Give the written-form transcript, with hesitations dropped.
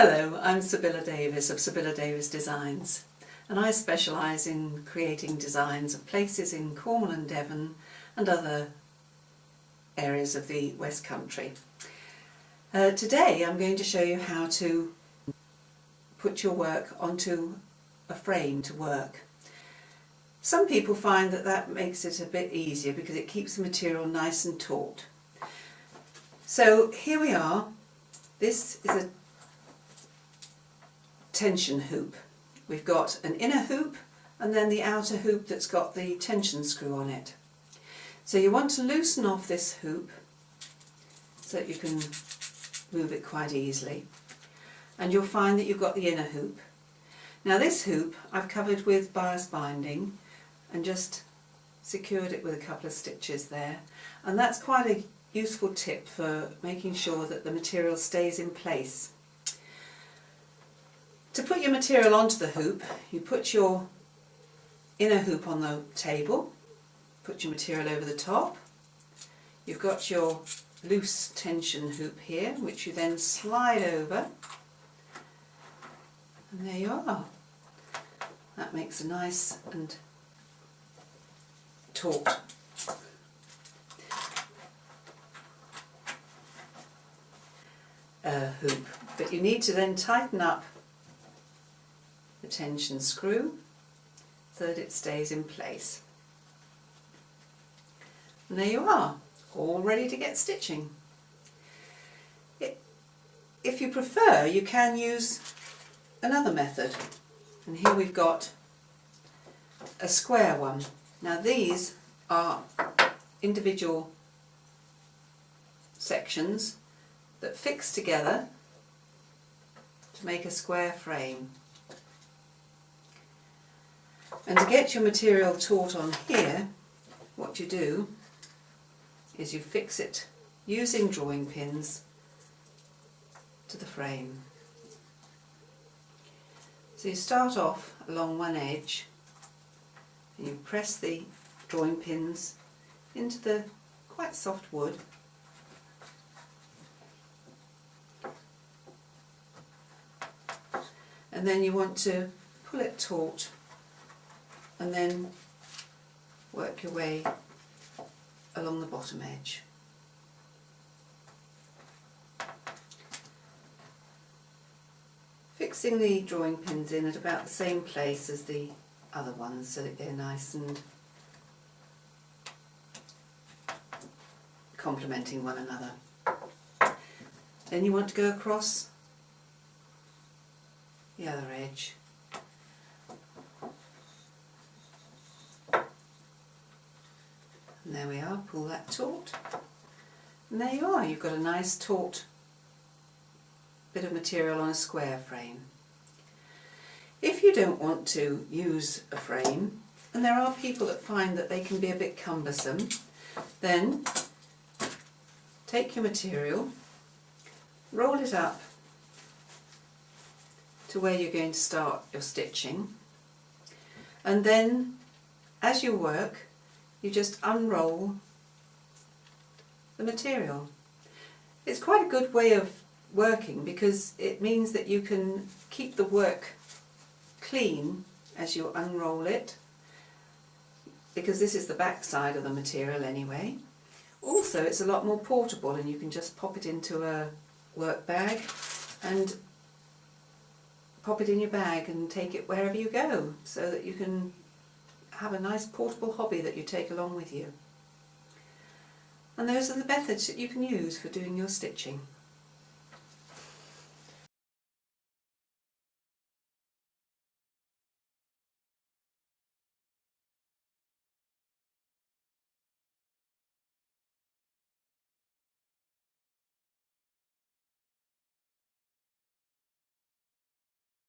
Hello, I'm Sybilla Davis of Sybilla Davis Designs, and I specialise in creating designs of places in Cornwall and Devon and other areas of the West Country. Today I'm going to show you how to put your work onto a frame to work. Some people find that makes it a bit easier because it keeps the material nice and taut. So here we are. This is a tension hoop. We've got an inner hoop and then the outer hoop that's got the tension screw on it. So you want to loosen off this hoop so that you can move it quite easily, and you'll find that you've got the inner hoop. Now this hoop I've covered with bias binding and just secured it with a couple of stitches there, and that's quite a useful tip for making sure that the material stays in place. To put your material onto the hoop, you put your inner hoop on the table, put your material over the top. You've got your loose tension hoop here, which you then slide over, and there you are. That makes a nice and taut hoop. But you need to then tighten up the tension screw so that it stays in place. And there you are, all ready to get stitching. If you prefer, you can use another method, and here we've got a square one. Now these are individual sections that fix together to make a square frame. And to get your material taut on here, what you do is you fix it using drawing pins to the frame. So you start off along one edge and you press the drawing pins into the quite soft wood, and then you want to pull it taut and then work your way along the bottom edge. Fixing the drawing pins in at about the same place as the other ones so that they're nice and complementing one another. Then you want to go across the other edge. And there we are, pull that taut, and there you are, you've got a nice taut bit of material on a square frame. If you don't want to use a frame, and there are people that find that they can be a bit cumbersome, then take your material, roll it up to where you're going to start your stitching, and then as you work you just unroll the material. It's quite a good way of working because it means that you can keep the work clean as you unroll it, because this is the back side of the material anyway. Also it's a lot more portable and you can just pop it into a work bag and pop it in your bag and take it wherever you go, so that you can have a nice portable hobby that you take along with you. And those are the methods that you can use for doing your stitching.